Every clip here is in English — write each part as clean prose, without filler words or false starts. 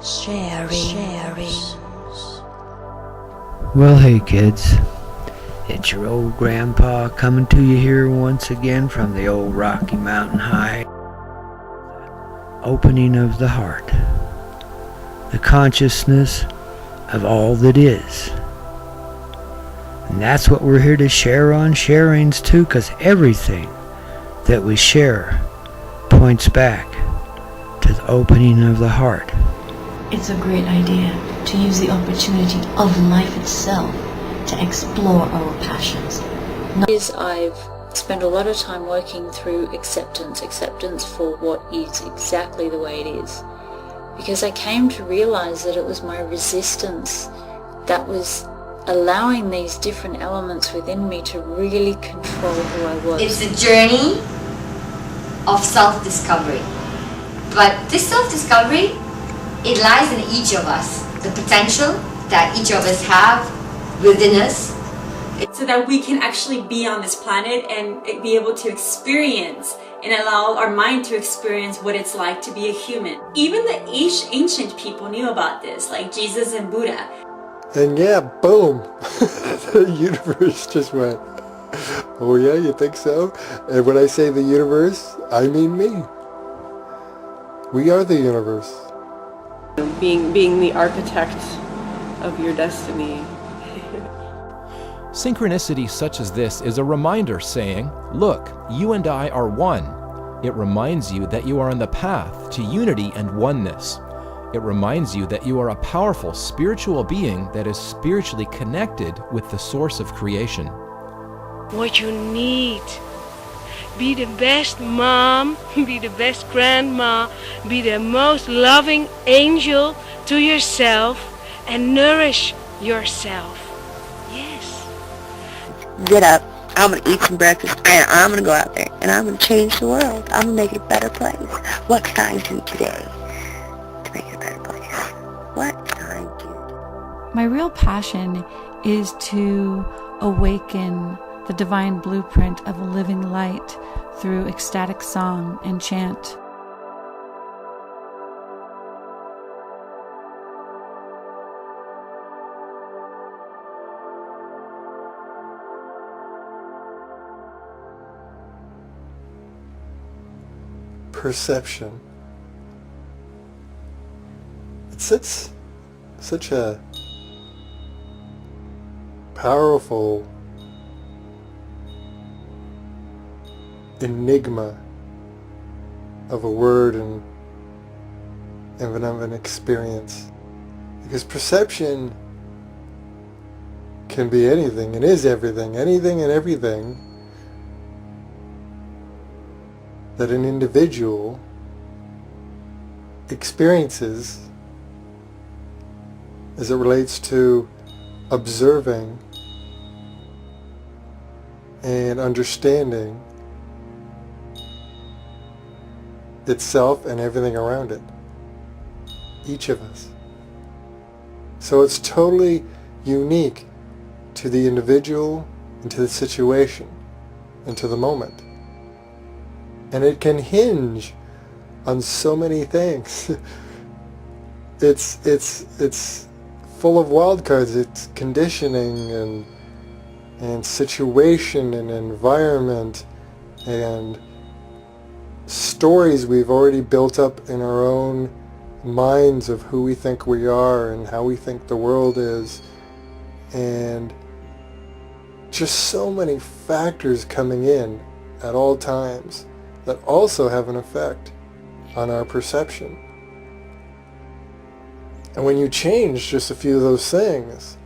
Sharing. Well, hey kids, it's your old grandpa coming to you here once again from the old Rocky Mountain High. Opening of the heart, the consciousness of all that is. And that's what we're here to share on Sharings too, because everything that we share points back to the opening of the heart. It's a great idea to use the opportunity of life itself to explore our passions. I've spent a lot of time working through acceptance for what is exactly the way it is. Because I came to realize that it was my resistance that was allowing these different elements within me to really control who I was. It's a journey of self-discovery. But this self-discovery, it lies in each of us, the potential that each of us have within us. So that we can actually be on this planet and be able to experience and allow our mind to experience what it's like to be a human. Even the ancient people knew about this, like Jesus and Buddha. And yeah, boom, the universe just went, oh yeah, you think so? And when I say the universe, I mean me. We are the universe. Being the architect of your destiny. Synchronicity such as this is a reminder saying, look, you and I are one. It reminds you that you are on the path to unity and oneness. It reminds you that you are a powerful spiritual being that is spiritually connected with the source of creation. What you need. Be the best mom, be the best grandma, be the most loving angel to yourself and nourish yourself. Yes. Get up, I'm going to eat some breakfast and I'm going to go out there and I'm going to change the world. I'm going to make it a better place. What can I do today to make it a better place? What can I do? My real passion is to awaken the divine blueprint of a living light through ecstatic song and chant. Perception. It's such a powerful enigma of a word and of an experience, because perception can be anything and is everything, anything and everything that an individual experiences as it relates to observing and understanding itself and everything around it. Each of us. So it's totally unique to the individual and to the situation and to the moment. And it can hinge on so many things. It's full of wild cards. It's conditioning and situation and environment and stories we've already built up in our own minds of who we think we are and how we think the world is, and just so many factors coming in at all times that also have an effect on our perception. And when you change just a few of those things,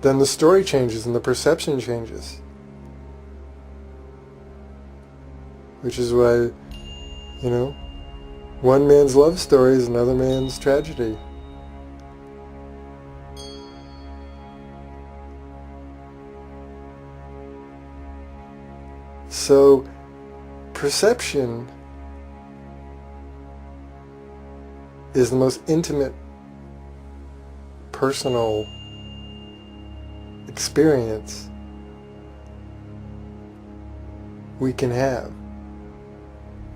then the story changes and the perception changes. Which is why, one man's love story is another man's tragedy. So perception is the most intimate, personal experience we can have.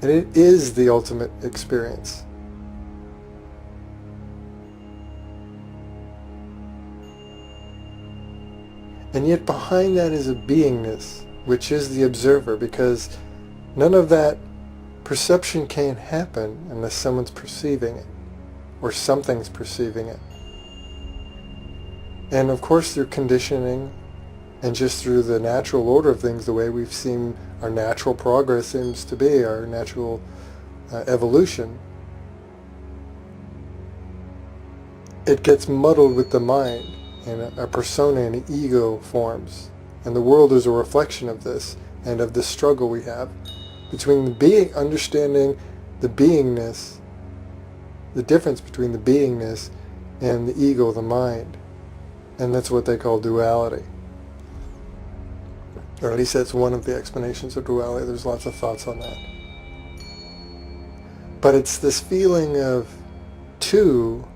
And it is the ultimate experience. And yet behind that is a beingness, which is the observer, because none of that perception can happen unless someone's perceiving it, or something's perceiving it. And of course through conditioning, and just through the natural order of things, the way we've seen our natural progress seems to be, our natural evolution, it gets muddled with the mind, and a persona and an ego forms. And the world is a reflection of this, and of the struggle we have between the being, understanding the beingness, the difference between the beingness and the ego, the mind. And that's what they call duality. Or at least that's one of the explanations of duality. There's lots of thoughts on that. But it's this feeling of two,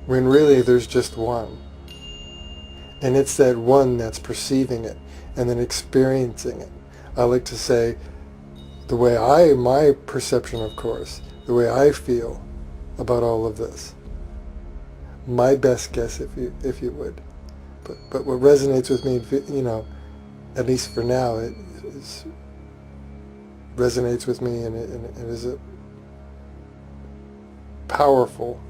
when really there's just one. And it's that one that's perceiving it and then experiencing it. I like to say, the way my perception, of course, the way I feel about all of this, my best guess, if you would. But what resonates with me, at least for now, it resonates with me, and it is a powerful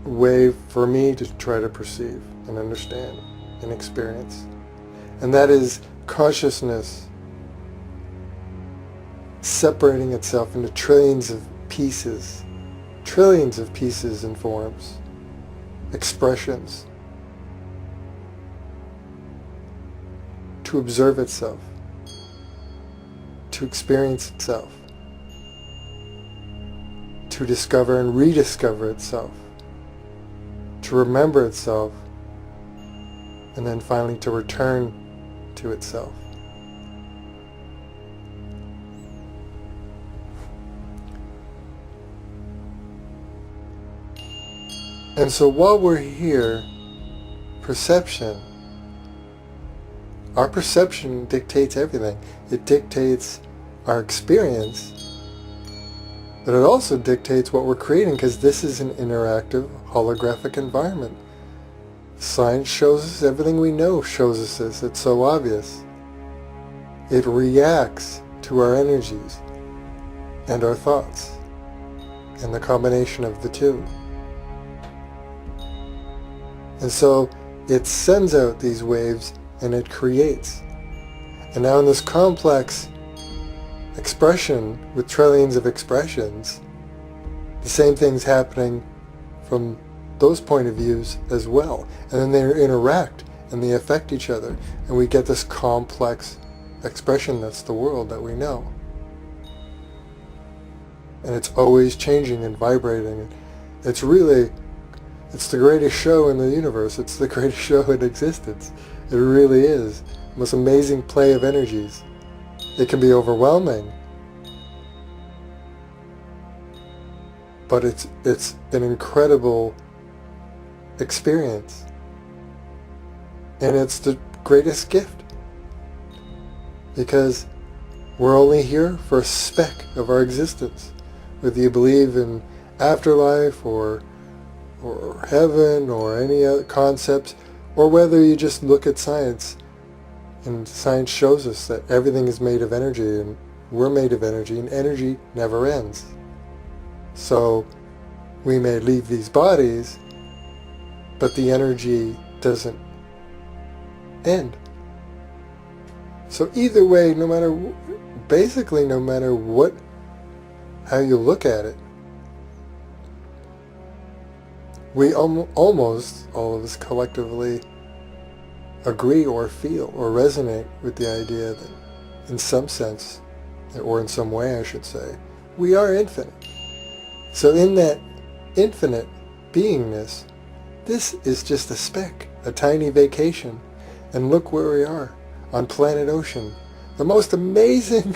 way for me to try to perceive and understand and experience. And that is consciousness separating itself into trillions of pieces and forms, expressions, to observe itself, to experience itself, to discover and rediscover itself, to remember itself, and then finally to return to itself. And so while we're here, our perception dictates everything. It dictates our experience, but it also dictates what we're creating, because this is an interactive, holographic environment. Science shows us, everything we know shows us this. It's so obvious. It reacts to our energies and our thoughts, and the combination of the two. And so it sends out these waves and it creates. And now in this complex expression with trillions of expressions, the same thing's happening from those point of views as well. And then they interact and they affect each other, and we get this complex expression that's the world that we know. And it's always changing and vibrating. It's the greatest show in the universe. It's the greatest show in existence. It really is. The most amazing play of energies. It can be overwhelming, but it's an incredible experience. And it's the greatest gift, because we're only here for a speck of our existence. Whether you believe in afterlife or heaven or any other concepts, or whether you just look at science, and science shows us that everything is made of energy, and we're made of energy, and energy never ends. So we may leave these bodies, but the energy doesn't end. So either way, no matter how you look at it, we almost, all of us collectively, agree or feel or resonate with the idea that in some sense, or in some way I should say, we are infinite. So in that infinite beingness, this is just a speck, a tiny vacation. And look where we are, on planet Ocean. The most amazing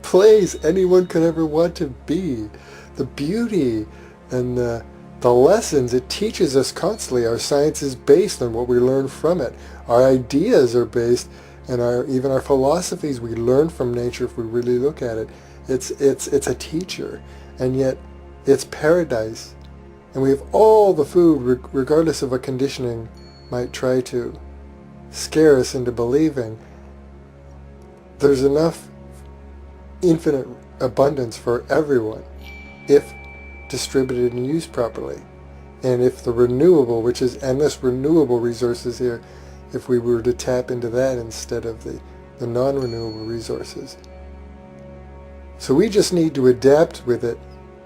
place anyone could ever want to be. The beauty and the lessons it teaches us constantly. Our science is based on what we learn from it. Our ideas are based, and even our philosophies we learn from nature if we really look at it. It's a teacher, and yet it's paradise. And we have all the food, regardless of what conditioning might try to scare us into believing. There's enough infinite abundance for everyone if distributed and used properly. And if the renewable, which is endless renewable resources here, if we were to tap into that instead of the non-renewable resources. So we just need to adapt with it,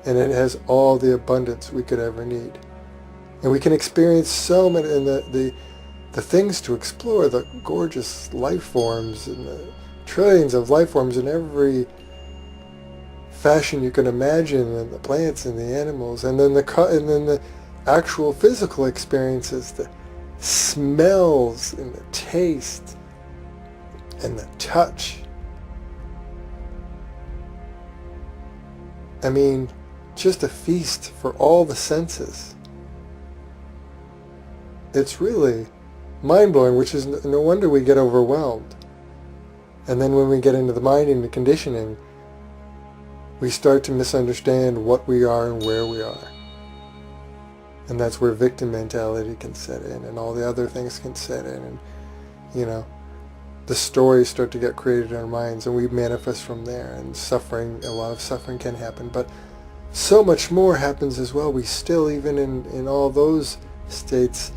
and it has all the abundance we could ever need. And we can experience so many, and the things to explore, the gorgeous life forms, and the trillions of life forms in every fashion you can imagine, and the plants and the animals, and then the actual physical experiences, the smells and the taste and the touch. I mean, just a feast for all the senses. It's really mind-blowing, which is no wonder we get overwhelmed. And then when we get into the mind and the conditioning, we start to misunderstand what we are and where we are. And that's where victim mentality can set in, and all the other things can set in, and, you know, the stories start to get created in our minds, and we manifest from there, and suffering, a lot of suffering can happen, but so much more happens as well. We still, even in all those states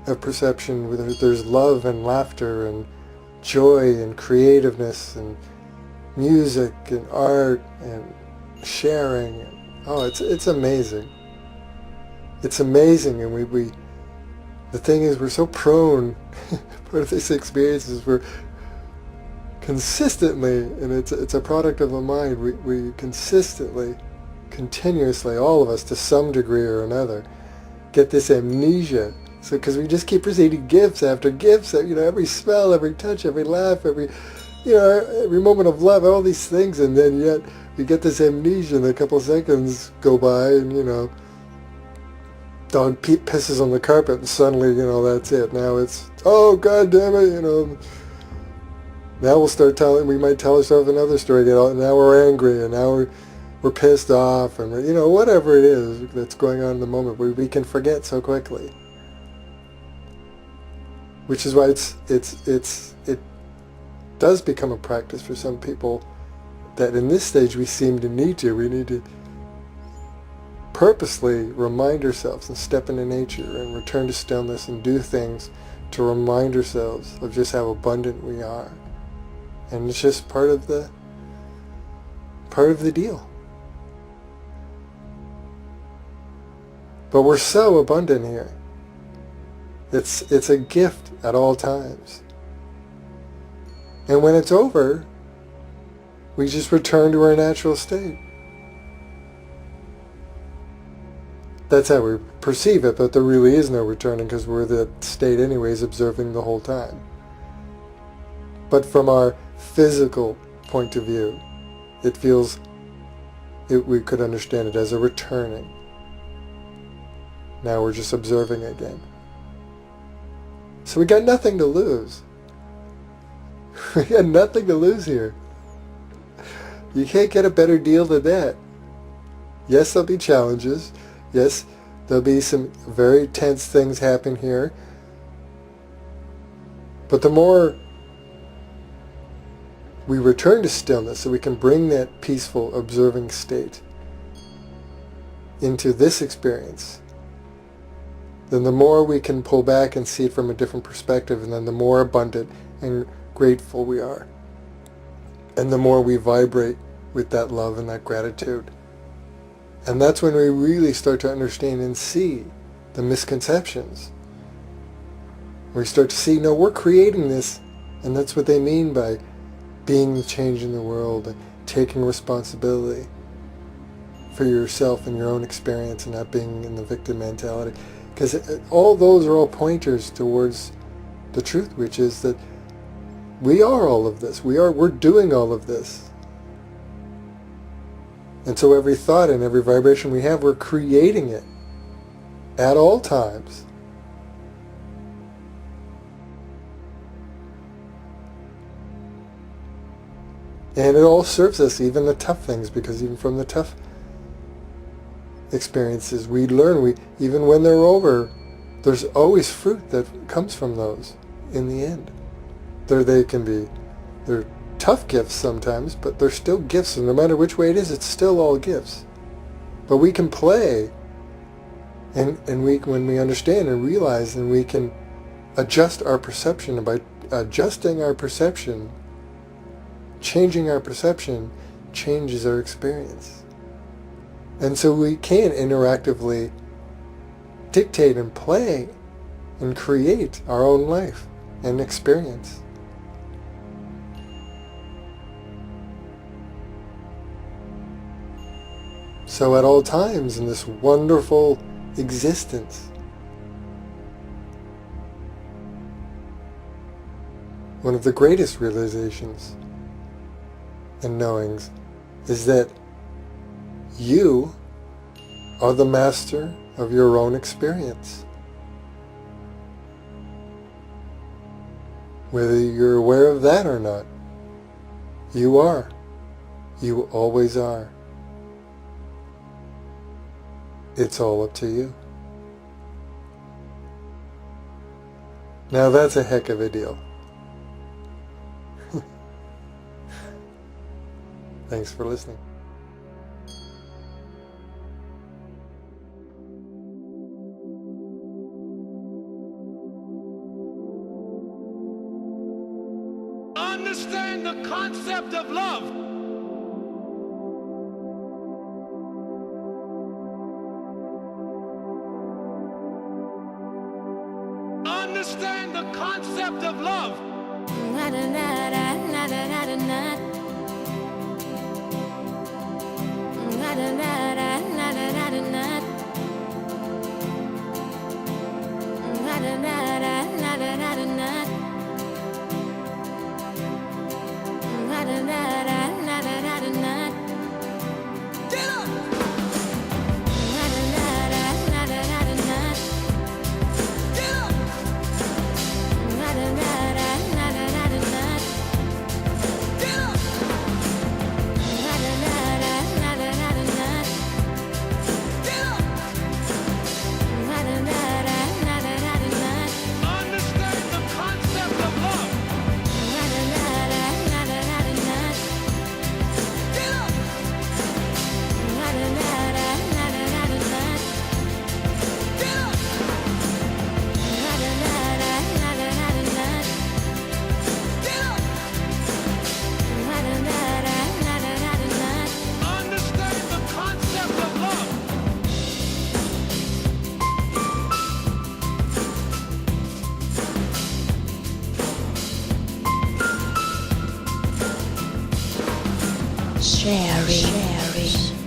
of perception, where there's love and laughter and joy and creativeness and music and art and sharing. Oh, it's amazing. It's amazing, and we the thing is, we're so prone, part of this experience is we're consistently, and it's a product of the mind, we consistently, continuously, all of us to some degree or another, get this amnesia. So, because we just keep receiving gifts after gifts, you know, every smell, every touch, every laugh, every moment of love, all these things, and then yet we get this amnesia, and a couple seconds go by, and, you know, dog pisses on the carpet, and suddenly, you know, that's it. Now it's, oh, God damn it, you know. Now we'll start we might tell ourselves another story, you know, and now we're angry, and now we're pissed off, and, you know, whatever it is that's going on in the moment, we can forget so quickly. Which is why it does become a practice for some people that in this stage we seem to need to. We need to purposely remind ourselves and step into nature and return to stillness and do things to remind ourselves of just how abundant we are. And it's just part of the deal. But we're so abundant here. It's a gift at all times. And when it's over, we just return to our natural state. That's how we perceive it, but there really is no returning, because we're the state anyways, observing the whole time. But from our physical point of view, it feels, we could understand it as a returning. Now we're just observing again. So we got nothing to lose. We got nothing to lose here. You can't get a better deal than that. Yes, there'll be challenges. Yes, there'll be some very tense things happen here. But the more we return to stillness, so we can bring that peaceful, observing state into this experience, then the more we can pull back and see it from a different perspective, and then the more abundant and grateful we are. And the more we vibrate with that love and that gratitude. And that's when we really start to understand and see the misconceptions. We start to see, no, we're creating this, and that's what they mean by being the change in the world and taking responsibility for yourself and your own experience and not being in the victim mentality. Because all those are all pointers towards the truth, which is that we are all of this. We're doing all of this. And so every thought and every vibration we have, we're creating it at all times. And it all serves us, even the tough things, because even from the tough experiences we learn, even when they're over, there's always fruit that comes from those in the end. They're tough gifts sometimes, but they're still gifts, and no matter which way it is, it's still all gifts. But we can play, and when we understand and realize, and we can adjust our perception, and by adjusting our perception, changing our perception changes our experience. And so we can interactively dictate and play and create our own life and experience. So at all times in this wonderful existence, one of the greatest realizations and knowings is that you are the master of your own experience. Whether you're aware of that or not, you are. You always are. It's all up to you. Now that's a heck of a deal. Thanks for listening. Understand the concept of love. Understand the concept of love. Sharing.